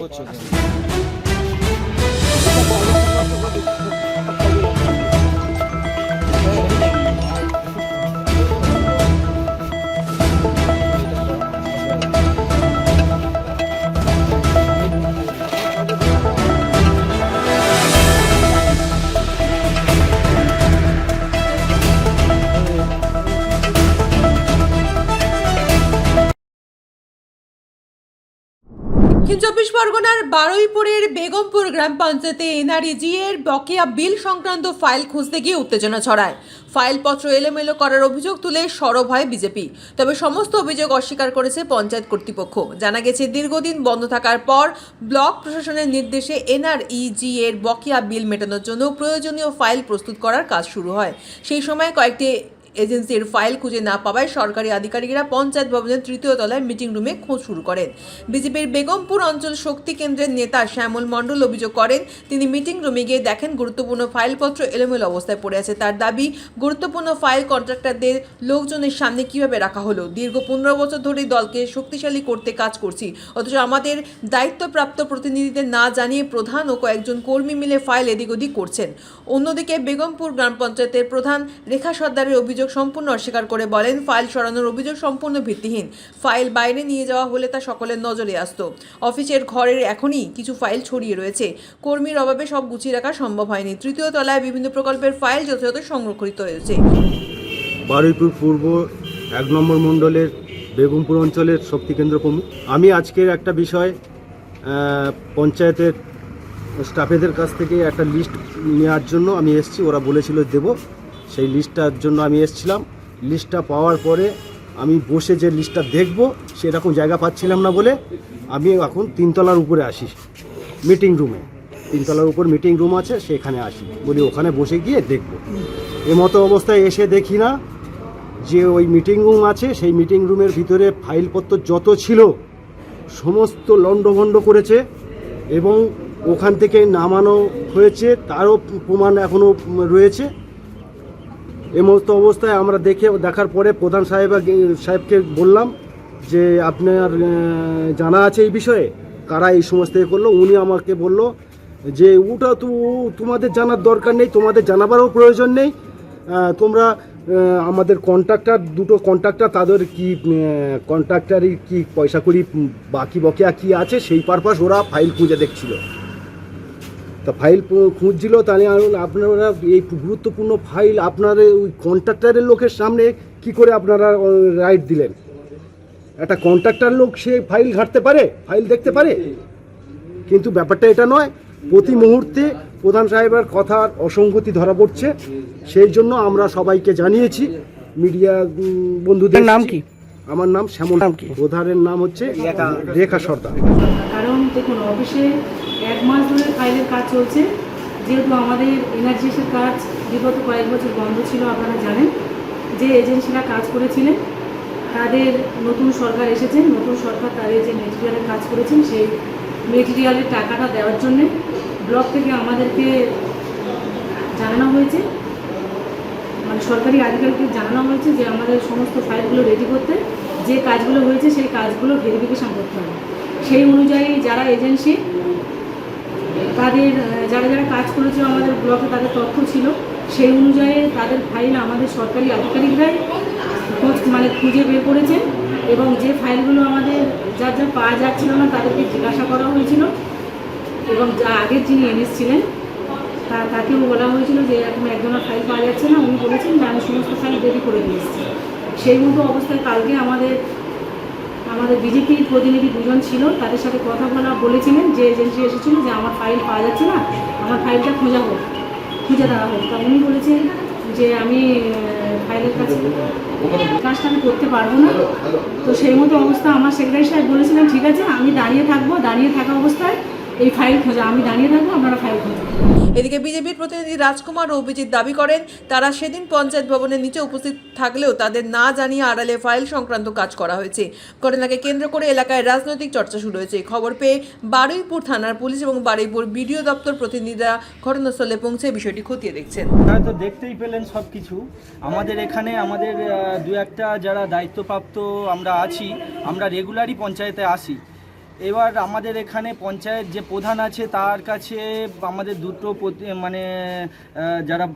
করছো কেন? দক্ষিণ চব্বিশ পরগনার বারুইপুরের বেগমপুর গ্রাম পঞ্চায়েতে এনআরইজি এর বকেয়া বিল সংক্রান্ত ফাইল খুঁজতে গিয়ে উত্তেজনা ছড়ায়। ফাইলপত্র এলোমেলো করার অভিযোগ তুলে সরব হয় বিজেপি। তবে সমস্ত অভিযোগ অস্বীকার করেছে পঞ্চায়েত কর্তৃপক্ষ। জানা গেছে, দীর্ঘদিন বন্ধ থাকার পর ব্লক প্রশাসনের নির্দেশে এনআরইজি এর বকেয়া বিল মেটানোর জন্য প্রয়োজনীয় ফাইল প্রস্তুত করার কাজ শুরু হয়। সেই সময় কয়েকটি এজেন্সির ফাইল খুঁজে না পাওয়ায় সরকারি আধিকারিকরা পঞ্চায়েত ভবনের তৃতীয় তলায় মিটিং রুমে খোঁজ শুরু করেন। বিজেপির বেগমপুর অঞ্চল শক্তি কেন্দ্রের নেতা শ্যামল মণ্ডল অভিযোগ করেন, তিনি মিটিং রুমে গিয়ে দেখেন গুরুত্বপূর্ণ ফাইলপত্র এলোমেলো অবস্থায় পড়ে আছে। তার দাবি, গুরুত্বপূর্ণ ফাইল কন্ট্রাক্টরদের লোকজনের সামনে কিভাবে রাখা হলো? দীর্ঘ 15 বছর ধরে দলকে শক্তিশালী করতে কাজ করছি, অথচ আমাদের দায়িত্বপ্রাপ্ত প্রতিনিধিদের না জানিয়ে প্রধান ও কয়েকজন কর্মী মিলে ফাইল এদিক ওদিক করছেন। অন্যদিকে বেগমপুর গ্রাম পঞ্চায়েতের প্রধান রেখা সর্দারের অভিযোগ সম্পূর্ণ অস্বীকার করে বলেন, ফাইল সরানোর অভিযোগ সম্পূর্ণ ভিত্তিহীন। ফাইল বাইরে নিয়ে যাওয়া হলে তা সকলের নজরে আসতো। অফিসের ঘরের এখনই কিছু ফাইল ছড়িয়ে রয়েছে। কর্মীর অভাবে সব গুছিয়ে রাখা সম্ভব হয়নি। তৃতীয় তলায় বিভিন্ন প্রকল্পের ফাইল যথাযথ সংরক্ষিত রয়েছে। বারুইপুর পূর্ব 1 নম্বর মণ্ডলের বেগমপুর অঞ্চলের শক্তি কেন্দ্র প্রমুখ। আমি আজকের একটা বিষয় পঞ্চায়েতের স্টাফেদের কাছ থেকে একটা লিস্ট নেওয়ার জন্য আমি এসেছি। ওরা বলেছিল দেব, সেই লিস্টটার জন্য আমি এসেছিলাম। লিস্টটা পাওয়ার পরে আমি বসে যে লিস্টটা দেখব সেরকম জায়গা পাচ্ছিলাম না বলে আমি এখন 3 তলার উপরে আসি মিটিং রুমে। 3 তলার উপর মিটিং রুম আছে, সেখানে আসি, বলি ওখানে বসে গিয়ে দেখব। এমতো অবস্থায় এসে দেখি না যে ওই মিটিং রুম আছে, সেই মিটিং রুমের ভিতরে ফাইলপত্র যত ছিল সমস্ত লণ্ডভণ্ড করেছে এবং ওখান থেকে নামানো হয়েছে, তারও প্রমাণ এখনও রয়েছে। এমতো অবস্থায় আমরা দেখার পরে প্রধান সাহেবকে বললাম যে আপনার জানা আছে এই বিষয়ে, কারা এই সমস্ত করলো? উনি আমাকে বলল যে ওটা তো তোমাদের জানার দরকার নেই, তোমাদের জানাবারও প্রয়োজন নেই। তোমরা আমাদের দুটো কন্ট্রাক্টর তাদের কি কন্ট্রাক্টারই কি পয়সা করি বাকি বকেয়া কি আছে সেই পারপাস ওরা ফাইল খুঁজে দেখছিল। তা ফাইল খুঁজছিল, তাহলে আপনারা এই গুরুত্বপূর্ণ ফাইল আপনার ওই কন্ট্রাক্টারের লোকের সামনে কি করে আপনারা রাইট দিলেন? একটা কন্ট্রাক্টার লোক সে ফাইল ঘাঁটতে পারে, ফাইল দেখতে পারে, কিন্তু ব্যাপারটা এটা নয়। প্রতি মুহূর্তে প্রধান সাহেবের কথার অসঙ্গতি ধরা পড়ছে, সেই জন্য আমরা সবাইকে জানিয়েছি। মিডিয়া বন্ধুদের নাম কি? আমার নাম শ্যামল, প্রধানের নাম হচ্ছে রেখা সর্দার। কারণ দেখুন, অফিসে 1 মাস ধরে ফাইলের কাজ চলছে। যেহেতু আমাদের এনআরজিএসের কাজ বিগত কয়েক বছর বন্ধ ছিল, আপনারা জানেন যে এজেন্সিরা কাজ করেছিলেন, তাদের নতুন সরকার এসেছেন। নতুন সরকার তাদের যে মেটেরিয়ালের কাজ করেছেন সেই মেটেরিয়ালের টাকাটা দেওয়ার জন্যে ব্লক থেকে আমাদেরকে জানানো হয়েছে, মানে সরকারি আধিকারিককে জানানো হয়েছে যে আমাদের সমস্ত ফাইলগুলো রেডি করতে, যে কাজগুলো হয়েছে সেই কাজগুলো ভেরিফিকেশান করতে হবে। সেই অনুযায়ী যারা এজেন্সি তাদের যারা যারা কাজ করেছে আমাদের ব্লকে তাদের তথ্য ছিল, সেই অনুযায়ী তাদের ফাইল আমাদের সরকারি আধিকারিকরাই খুঁজে বের করেছেন এবং যে ফাইলগুলো আমাদের যার যা পাওয়া যাচ্ছিল না তাদেরকে জিজ্ঞাসা করা হয়েছিল এবং যা আগের যিনি এনএস ছিলেন তাকেও বলা হয়েছিল যে এখন একজনের ফাইল পাওয়া যাচ্ছে না। উনি বলেছেন যে আমি সমস্ত ফাইল রেডি করে দিয়েছি। সেই মতো অবস্থায় কালকে আমাদের বিজেপির প্রতিনিধি 2 জন ছিল, তাদের সাথে কথা বলেছিলেন যে এজেন্সি এসেছিল যে আমার ফাইল পাওয়া যাচ্ছে না, আমার ফাইলটা খুঁজে দেওয়া হোক। তা উনি বলেছেন যে আমি ফাইলের কাজটা আমি করতে পারবো না। তো সেই মতো অবস্থা আমার সেক্রেটারি সাহেব বলেছিলেন ঠিক আছে আমি দাঁড়িয়ে থাকবো, দাঁড়িয়ে থাকা অবস্থায় এই ফাইল খোঁজা, আমি দাঁড়িয়ে থাকবো, আপনারা ফাইল খোঁজা। এদিকে বিজেপির প্রতিনিধি রাজকুমার ও অভিজিৎ দাবি করেন, তারা সেদিন পঞ্চায়েত ভবনের নিচে উপস্থিত থাকলেও তাদের না জানিয়ে আড়ালে ফাইল সংক্রান্ত কাজ করা হয়েছে। ঘটনাকে কেন্দ্র করে এলাকায় রাজনৈতিক চর্চা শুরু হয়েছে। খবর পেয়ে বারুইপুর থানার পুলিশ এবং বারুইপুর বিডিও দপ্তর প্রতিনিধিরা ঘটনাস্থলে পৌঁছে বিষয়টি খতিয়ে দেখছেন। হয়তো দেখতেই পেলেন সব কিছু। আমাদের এখানে আমাদের 2-1টা যারা দায়িত্বপ্রাপ্ত আমরা আছি, আমরা রেগুলারই পঞ্চায়েতে আসি এবার আমাদের এখানে পঞ্চায়েত যে প্রধান আছে তার কাছে আমাদের দুটো যারা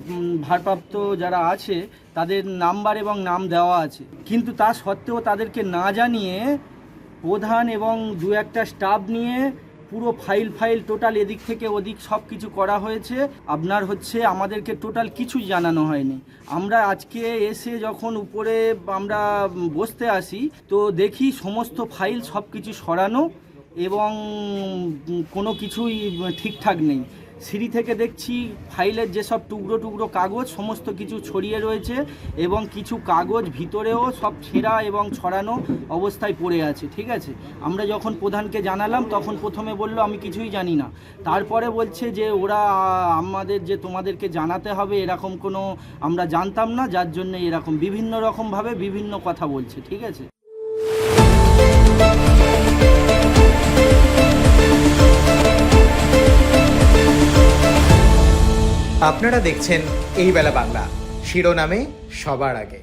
ভারপ্রাপ্ত যারা আছে তাদের নাম্বার এবং নাম দেওয়া আছে, কিন্তু তা সত্ত্বেও তাদেরকে না জানিয়ে প্রধান এবং দু একটা স্টাফ নিয়ে পুরো ফাইল টোটাল এদিক থেকে ওদিক সব কিছু করা হয়েছে। আপনার আমাদেরকে টোটাল কিছুই জানানো হয়নি। আমরা আজকে এসে যখন উপরে আমরা বসতে আসি তো দেখি সমস্ত ফাইল সব কিছু সরানো এবং কোনো কিছুই ঠিকঠাক নেই। সিঁড়ি থেকে দেখছি ফাইলের যেসব টুকরো টুকরো কাগজ সমস্ত কিছু ছড়িয়ে রয়েছে এবং কিছু কাগজ ভিতরেও সব ছেঁড়া এবং ছড়ানো অবস্থায় পড়ে আছে। ঠিক আছে, আমরা যখন প্রধানকে জানালাম তখন প্রথমে বললো আমি কিছুই জানি না, তারপরে বলছে যে ওরা আমাদের যে তোমাদেরকে জানাতে হবে এরকম কোনো আমরা জানতাম না, যার জন্য এরকম বিভিন্ন রকমভাবে বিভিন্ন কথা বলছে। ঠিক আছে। আপনারা দেখছেন এই বেলা বাংলা, শিরোনামে সবার আগে।